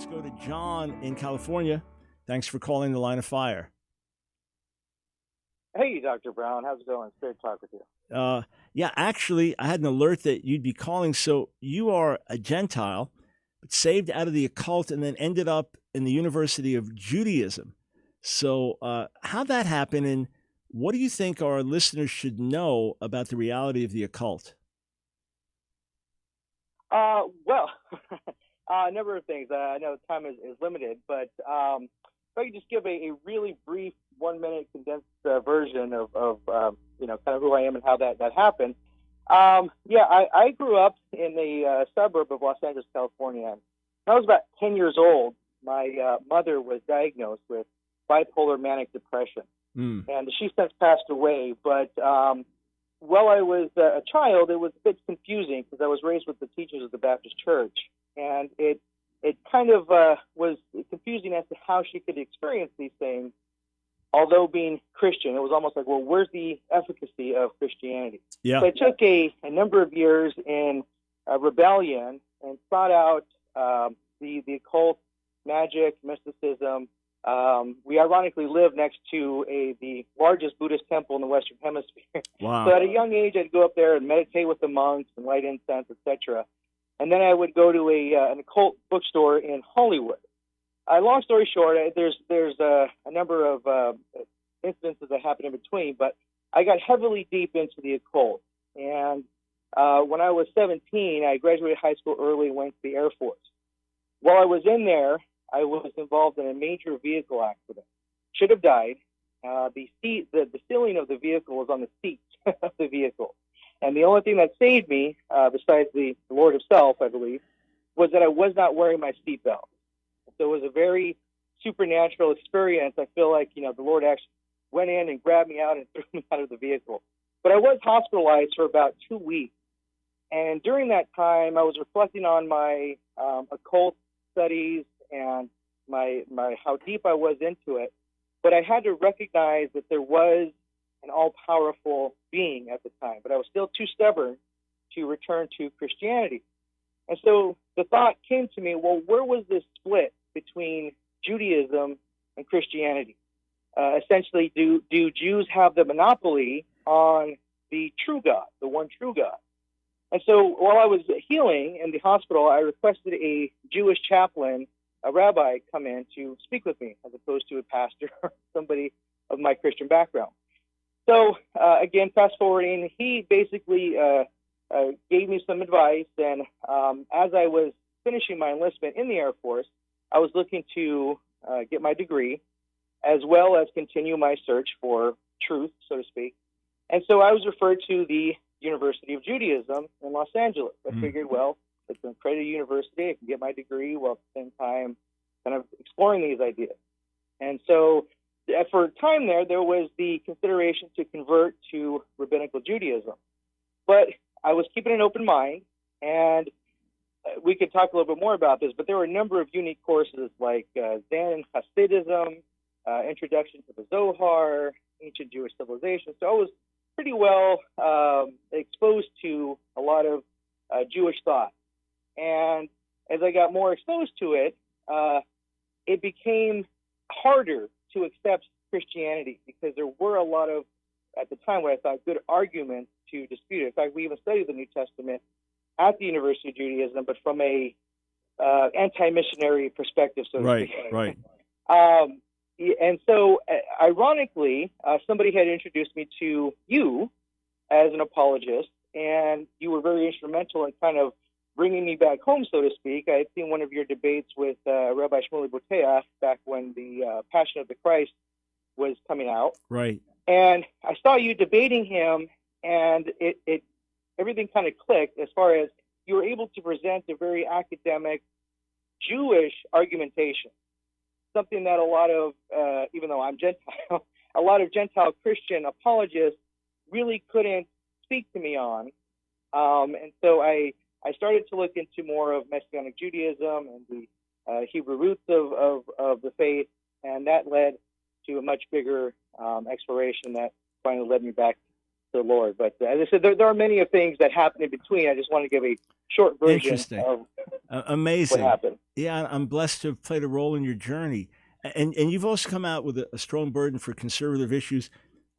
Let's go to John in California. Thanks for calling the Line of Fire. Hey, Dr. Brown. How's it going? It's great to talk with you. Yeah, actually, I had an alert that you'd be calling. So you are a Gentile, but saved out of the occult and then ended up in the University of Judaism. So how'd that happen, and what do you think our listeners should know about the reality of the occult? Well, a number of things. I know time is limited, but if I could just give a really brief 1-minute condensed version of kind of who I am and how that happened. I grew up in a suburb of Los Angeles, California. When I was about 10 years old, my mother was diagnosed with bipolar manic depression. And she's since passed away, but while I was a child, it was a bit confusing because I was raised with the teachers of the Baptist Church, and it kind of was confusing as to how she could experience these things, although being Christian. It was almost like, well, where's the efficacy of Christianity? Yeah. So I took a number of years in rebellion and sought out the occult, magic, mysticism. We ironically live next to the largest Buddhist temple in the Western Hemisphere. Wow. So at a young age, I'd go up there and meditate with the monks and light incense, etc. And then I would go to an occult bookstore in Hollywood. Long story short, there's a number of incidences that happened in between, but I got heavily deep into the occult. And when I was 17, I graduated high school early and went to the Air Force. While I was in there, I was involved in a major vehicle accident. Should have died. The ceiling of the vehicle was on the seat of the vehicle. And the only thing that saved me, besides the Lord himself, I believe, was that I was not wearing my seatbelt. So it was a very supernatural experience. I feel like, the Lord actually went in and grabbed me out and threw me out of the vehicle. But I was hospitalized for about 2 weeks. And during that time, I was reflecting on my occult studies and my how deep I was into it. But I had to recognize that there was an all-powerful being at the time. But I was still too stubborn to return to Christianity. And so the thought came to me, well, where was this split between Judaism and Christianity? Essentially, do Jews have the monopoly on the true God, the one true God? And so while I was healing in the hospital, I requested a Jewish chaplain, a rabbi, come in to speak with me as opposed to a pastor or somebody of my Christian background. So again, fast forwarding, he basically gave me some advice. And as I was finishing my enlistment in the Air Force, I was looking to get my degree as well as continue my search for truth, so to speak. And so I was referred to the University of Judaism in Los Angeles. I figured, well, it's an accredited university. I can get my degree while at the same time kind of exploring these ideas. And so for a time there was the consideration to convert to rabbinical Judaism. But I was keeping an open mind, and we could talk a little bit more about this, but there were a number of unique courses like Zen Hasidism, Introduction to the Zohar, Ancient Jewish Civilization. So I was pretty well exposed to a lot of Jewish thought. And as I got more exposed to it, it became harder to accept Christianity because there were a lot of, at the time, what I thought good arguments to dispute it. In fact, we even studied the New Testament at the University of Judaism, but from a anti-missionary perspective, so to speak. Right. And so, ironically, somebody had introduced me to you as an apologist, and you were very instrumental in kind of bringing me back home, so to speak. I had seen one of your debates with Rabbi Shmuley Boteach back when the Passion of the Christ was coming out. Right. And I saw you debating him, and it everything kind of clicked as far as you were able to present a very academic Jewish argumentation, something that a lot of, even though I'm Gentile, a lot of Gentile Christian apologists really couldn't speak to me on. And so I started to look into more of Messianic Judaism and the Hebrew roots of the faith, and that led to a much bigger exploration that finally led me back to the Lord. But as I said, there are many of things that happen in between. I just want to give a short version of Amazing. what happened. Yeah, I'm blessed to have played a role in your journey. And you've also come out with a strong burden for conservative issues.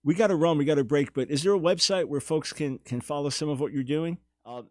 We got to run, we got to break, but is there a website where folks can follow some of what you're doing?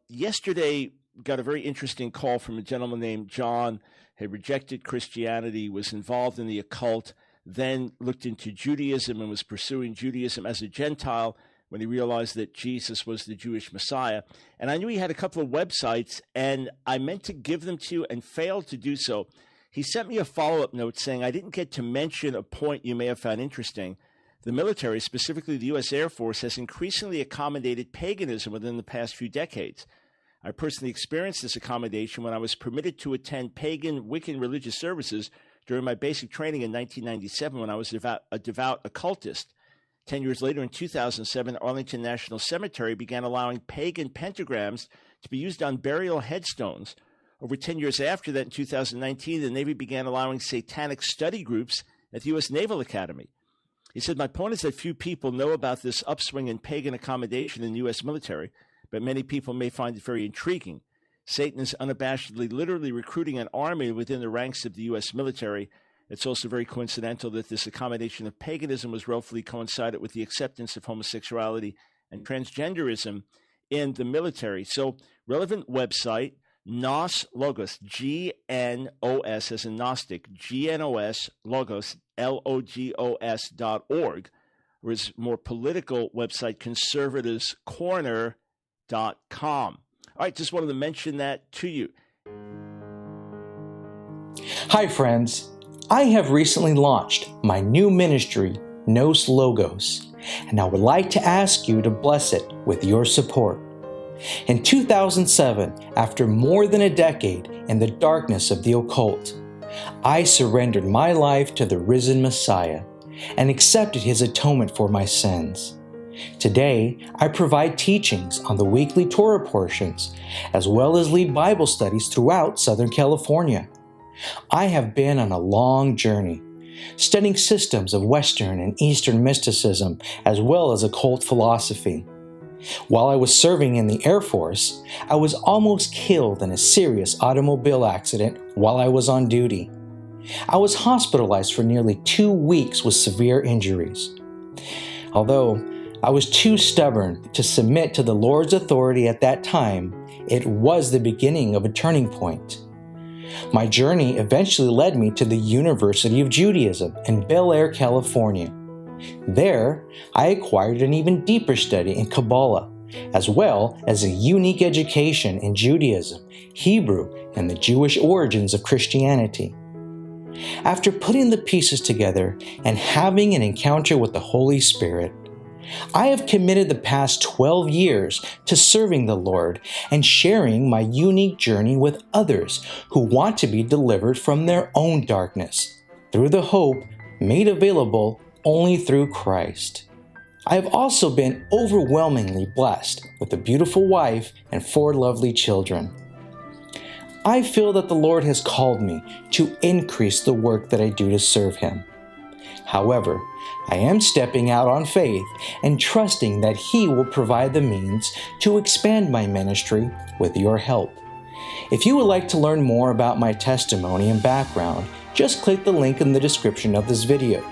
Yesterday, got a very interesting call from a gentleman named John. Had rejected Christianity, was involved in the occult, then looked into Judaism and was pursuing Judaism as a Gentile when he realized that Jesus was the Jewish Messiah. And I knew he had a couple of websites, and I meant to give them to you and failed to do so. He sent me a follow-up note saying, I didn't get to mention a point you may have found interesting. The military, specifically the U.S. Air Force, has increasingly accommodated paganism within the past few decades. I personally experienced this accommodation when I was permitted to attend pagan Wiccan religious services during my basic training in 1997 when I was a devout occultist. 10 years later, in 2007, Arlington National Cemetery began allowing pagan pentagrams to be used on burial headstones. Over 10 years after that, in 2019, the Navy began allowing satanic study groups at the U.S. Naval Academy. He said, my point is that few people know about this upswing in pagan accommodation in the U.S. military, but many people may find it very intriguing. Satan is unabashedly literally recruiting an army within the ranks of the U.S. military. It's also very coincidental that this accommodation of paganism was roughly coincided with the acceptance of homosexuality and transgenderism in the military. So, relevant website, Gnos Logos, G-N-O-S as in Gnostic, G-N-O-S, Logos, Logos.org, or his more political website, conservativescorner.com. All right, just wanted to mention that to you. Hi, friends. I have recently launched my new ministry, Gnos Logos, and I would like to ask you to bless it with your support. In 2007, after more than a decade in the darkness of the occult, I surrendered my life to the risen Messiah and accepted his atonement for my sins. Today, I provide teachings on the weekly Torah portions, as well as lead Bible studies throughout Southern California. I have been on a long journey, studying systems of Western and Eastern mysticism, as well as occult philosophy. While I was serving in the Air Force, I was almost killed in a serious automobile accident while I was on duty. I was hospitalized for nearly 2 weeks with severe injuries. Although I was too stubborn to submit to the Lord's authority at that time, it was the beginning of a turning point. My journey eventually led me to the University of Judaism in Bel Air, California. There, I acquired an even deeper study in Kabbalah, as well as a unique education in Judaism, Hebrew, and the Jewish origins of Christianity. After putting the pieces together and having an encounter with the Holy Spirit, I have committed the past 12 years to serving the Lord and sharing my unique journey with others who want to be delivered from their own darkness through the hope made available only through Christ. I have also been overwhelmingly blessed with a beautiful wife and 4 lovely children. I feel that the Lord has called me to increase the work that I do to serve Him. However, I am stepping out on faith and trusting that He will provide the means to expand my ministry with your help. If you would like to learn more about my testimony and background, just click the link in the description of this video.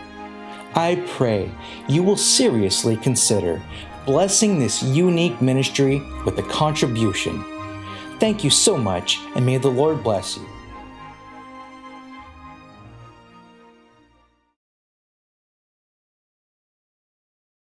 I pray you will seriously consider blessing this unique ministry with a contribution. Thank you so much, and may the Lord bless you.